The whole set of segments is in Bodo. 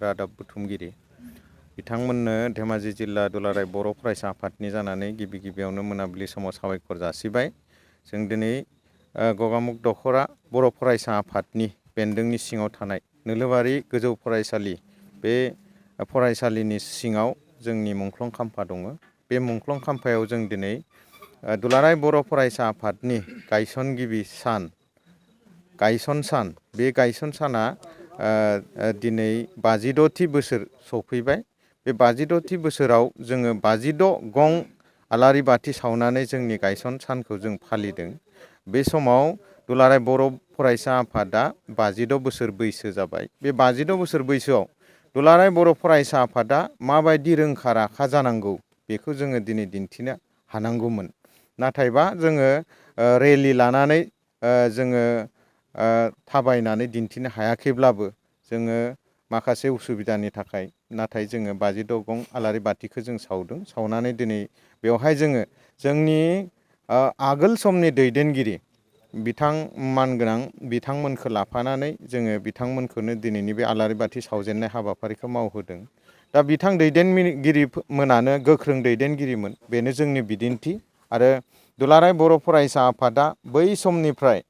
रादाब बुथुमगिरि बिथांमोननो धेमाजि जिल्ला दुलाराय बर' फरायसा आफादनि जानानै गिबियावनो मोनाबिलि समाव साबायखर जासिबाय। जों दिनै गगामुग दख'रा बर' फरायसा आफादनि बेन्दोंनि सिङाव थानाय नोलोबारि गोजौ फरायसालि बे फरायसालिनि सिङाव जोंनि मुंख्लं खाम्फा दङ। बे मुंख्लं खाम्फायाव जों दिनै दुलाराय बर' फरायसा आफादनि गायसनगिबि गायसन सान बे गायसन साना दिनै 56थि बोसोर सफैबाय। बे 56थि बोसोराव जोङो 56 गं आलारि बाथि सावनानै जोंनि गायसन सानखौ जों फालिदों। बे समाव दुलाराय बर' फरायसा आफादा 56 बोसोर बैसो जाबाय। बे 56 बोसोर बैसोआव दुलाराय बर' फरायसा आफादा माबायदि रोंखा राखा जानांगौ बेखौ जोङो दिनै दिन्थिनो हानांगौमोन। नाथायबा जोङो रेलि लानानै जोङो थाबायनानै दिन्थिनो हायाखैब्लाबो जोङो माखासे उसुबिदानि थाखाय नाथाय जोङो 56 गं आलारि बाथिखौ जों सावदों। सावनानै दिनै बेवहाय जोङो जोंनि आगोल समनि दैदेनगिरि बिथां मानगोनां बिथांमोनखौ लाफानानै जोङो बिथांमोनखौनो दिनैनि बे आलारि बाथि सावजेननाय हाबाफारिखौ मावहोदों। दा बिथां दैदेनगिरि मोनानो गोख्रों दैदेनगिरिमोन, बेनो जोंनि बिदिन्थि। आरो दुलाराय बर' फरायसा आफादा बै समनिफ्राय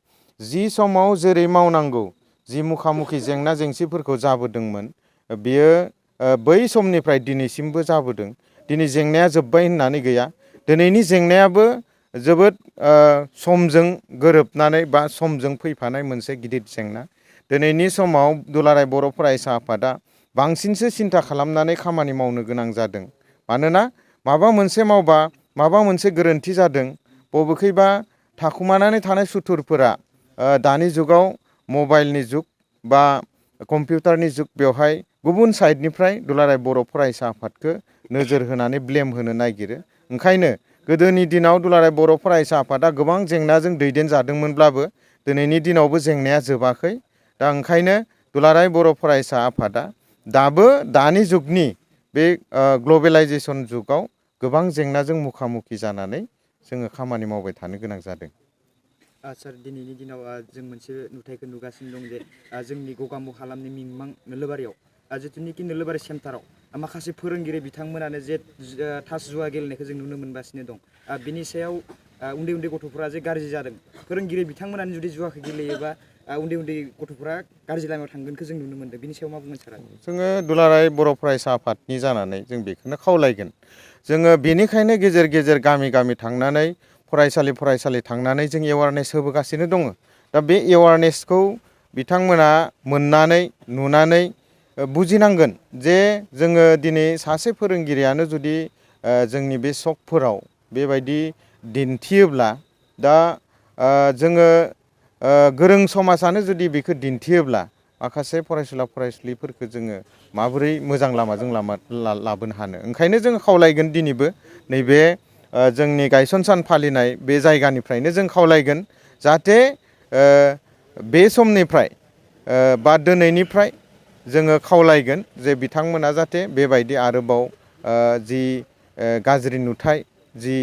जि समाव जेरै मावनांगौ, जि मुखामुखि जेंना जेंसिफोरखौ जाबोदोंमोन, बियो बै समनिफ्राय दिनैसिमबो जाबोदों। दिनै जेंनाया जोब्बाय होननानै गैया। दिनैनि जेंनायाबो जोबोद समजों गोरोबनानै बा समजों फैफानाय मोनसे गिदिर जेंना। दिनैनि समाव दुलाराय बर' फरायसा आफादा बांसिनसो सिन्था खालामनानै खामानि मावनो गोनां जादों। मानोना माबा मोनसे मावबा माबा मोनसे गोरोन्थि जादों, बबेखैबा थाखुमानानै थानाय सुथुरफोरा दानि जुगाव मबाइलनि जुग बा कम्पिउटारनि जुग, बेवहाय गुबुन साइडनिफ्राय दुलाराय बर' फरायसा आफादखौ नोजोर होनानै ब्लेम होनो नागिरो। ओंखायनो गोदोनि दिनाव दुलाराय बर' फरायसा आफादा गोबां जेंनाजों दैदेनजादोंमोनब्लाबो दिनैनि दिनावबो जेंनाया जोबाखै। दा ओंखायनो दुलाराय बर' फरायसा आफादा दाबो दानि जुगनि बे ग्लबेलाइजेसन जुगाव गोबां जेंनाजों मुखामुखि जानानै जोङो खामानि मावबाय थानो गोनां जादों। सार, दिनैनि दिनाव जों मोनसे नुथायखौ नुगासिनो दं जे जोंनि गगामुग हालामनि मिमां नोलोबारियाव जिथुनिखि नोलोबारि सेन्टाराव माखासे फोरोंगिरि बिथांमोनानो जे थास जुवा गेलेनायखौ जों नुनो मोनगासिनो दं। बिनि सायाव उन्दै उन्दै गथ'फोरा जे गाज्रि जादों, फोरोंगिरि बिथांमोनानो जुदि जुवाखौ गेलेयोबा उन्दै उन्दै गथ'फोरा गाज्रि लामायाव थांगोनखौ जों नुनो मोनदों। बिनि सायाव मा बुंगोन सारा? जोङो दुलाराय बर' फरायसा आफादनि जानानै जों बेखौनो खावलायगोन। जोङो बेनिखायनो गेजेर गेजेर गामि गामि थांनानै फरायसालि थांनानै जों एवारनेस होबोगासिनो दङ। दा बे एवारनेसखौ बिथांमोना मोननानै नुनानै बुजिनांगोन जे जोङो दिनै सासे फोरोंगिरियानो जुदि जोंनि बे सकफोराव बेबायदि दिन्थियोब्ला, दा जोङो गोरों समाजानो जुदि बेखौ दिन्थियोब्ला माखासे फरायसुला फरायसुलिफोरखौ जोङो माबोरै मोजां लामाजों लाबोनो हानो। ओंखायनो जों खावलायगोन दिनैबो नैबे जोंनि गायसन सान फालिनाय बे जायगानिफ्रायनो जों खावलायगोन जाहाथे बे समनिफ्राय बा दिनैनिफ्राय जोङो खावलायगोन जे बिथांमोना जाहाथे बेबायदि आरोबाव जि गाज्रि नुथाय, जि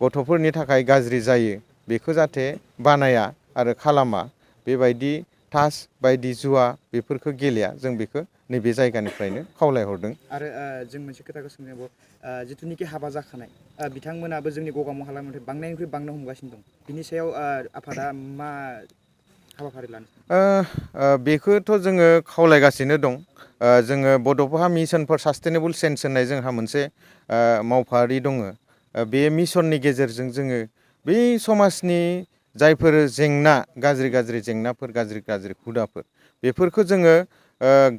गथ'फोरनि थाखाय गाज्रि जायो, बेखौ जाहाथे बानाया आरो खालामा। बेबायदि थास बायदि जुवा बेफोरखौ गेलेया, जों बेखौ नैबे जायगानिफ्रायनो खावलायहरदों। आरो जों मोनसे खोथाखौ सोंनांगौ, जिथुनिखि हाबा जाखानाय बिथांमोनाबो जोंनि गगामुग हालामनिफ्राय बांनायनिख्रुइ बांनो हमगासिनो दं। बिनि सायाव आफादा मा हाबाफारि लानो? बेखौथ' जोङो खावलायगासिनो दं। जोङो बड'फा मिसन फर सास्टेनेबल चेन्ज होननाय जोंहा मोनसे मावफारि दङ। बे मिसननि गेजेरजों जोङो बै समाजनि जायफोर जेंना, गाज्रि जेंनाफोर, गाज्रि हुदाफोर, बेफोरखौ जोङो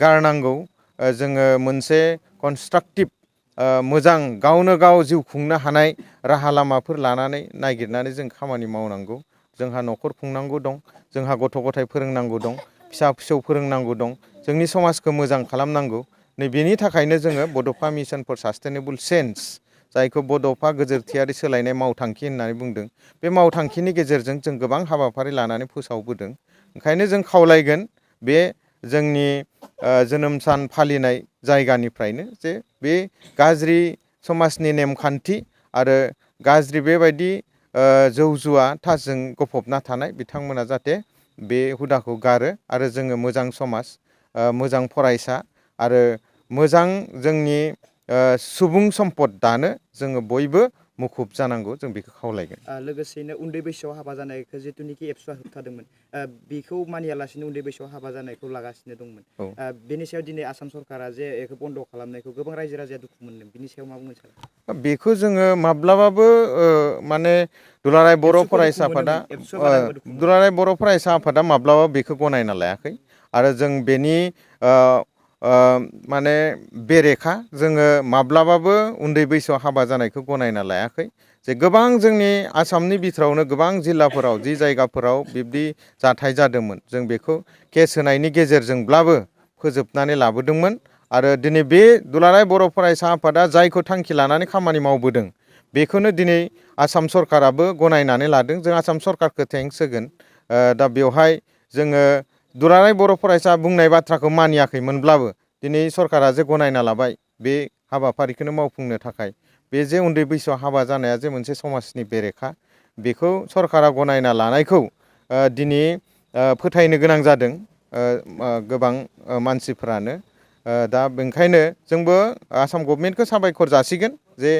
गारनांगौ। जोङो मोनसे कनस्ट्राक्टिभ मोजां गावनो गाव जिउ खुंनो हानाय राहा लामाफोर लानानै नागिरनानै जों खामानि मावनांगौ। जोंहा न'खर खुंनांगौ दं, जोंहा गथ' गथाय फोरोंनांगौ दं, फिसा फिसौ फोरोंनांगौ दं, जोंनि समाजखौ मोजां खालामनांगौ। नै बेनि थाखायनो जोङो बड'फा मिसन फर सास्टेनेबल चेन्ज, जायखौ बड'फा गोजोरथियारि सोलायनाय मावथांखि होननानै बुंदों, बे मावथांखिनि गेजेरजों जों गोबां हाबाफारि लानानै फोसावबोदों। ओंखायनो जों खावलायगोन बे जोंनि जोनोम सान फालिनाय जायगानिफ्रायनो जे बे गाज्रि समाजनि नेमखान्थि आरो गाज्रि बेबायदि जौ जुवा थासजों गफबना थानाय बिथांमोना जाहाथे बे हुदाखौ गारो आरो जोङो मोजां समाज, मोजां फरायसा आरो मोजां जोंनि सुबुं सम्पद दानो जोङो बयबो मुखुब जानांगौ, जों बेखौ खावलायगोन। लोगोसेनो उन्दै बैसोआव हाबा जानायखौ जिथुनिखि एबसुआ होबथादोंमोन, बेखौ मानियालासिनो उन्दै बैसोआव हाबा जानायखौ लागासिनो दंमोन। औ। बेनि सायाव दिनै आसाम सरकारा जे बेखौ बन्द' खालामनायखौ गोबां रायजो राजाया दुखु मोनदों, बिनि सायाव मा बुंनो सानो? बेखौ जोङो माब्लाबाबो माने दुलाराय बर' एबसुखौ दुखु फरायसा आफादा मोनोमोन, एबसुआ बादांबा दुखु मोनो। दुलाराय बर' फरायसा आफादा माब्लाबा बेखौ गनायना लायाखै आरो जों बेनि माने बेरेखा, जोङो माब्लाबाबो उन्दै बैसोआव हाबा जानायखौ गनायना लायाखै। जे गोबां जोंनि आसामनि बिथोरावनो गोबां जिल्लाफोराव जि जायगाफोराव बिब्दि जाथाय जादोंमोन, जों बेखौ केस होनायनि गेजेरजोंब्लाबो फोजोबनानै लाबोदोंमोन। आरो दिनै बे दुलाराय बर' फरायसा आफादा जायखौ थांखि लानानै खामानि मावबोदों, बेखौनो दिनै आसाम सरकाराबो गनायनानै लादों। जों आसाम सरकारखौ थेंक्स होगोन। दा बेवहाय जोङो दुलाराय बर' फरायसा बुंनाय बाथ्राखौ मानियाखैमोनब्लाबो दिनै सरकारा जे गनायना लाबाय बे हाबाफारिखौनो मावफुंनो थाखाय, बे जे उन्दै बैसोआव हाबा जानाया जे मोनसे समाजनि बेरेखा, बेखौ सरकारा गनायना लानायखौ दिनै फोथायनो गोनां जादों गोबां मानसिफ्रानो। दा बेनिखायनो जोंबो आसाम गभर्नमेन्टखौ साबायखर जासिगोन जे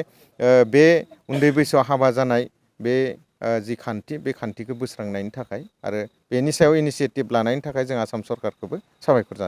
बे उन्दै बैसोआव हाबा जानाय बे जि खान्थि, बे खान्थिखौ बोस्रांनायनि थाखाय आरो बेनि सायाव इनिसियेटिभ लानायनि थाखाय जों आसाम सरकारखौबो साबायखर जासिगोन।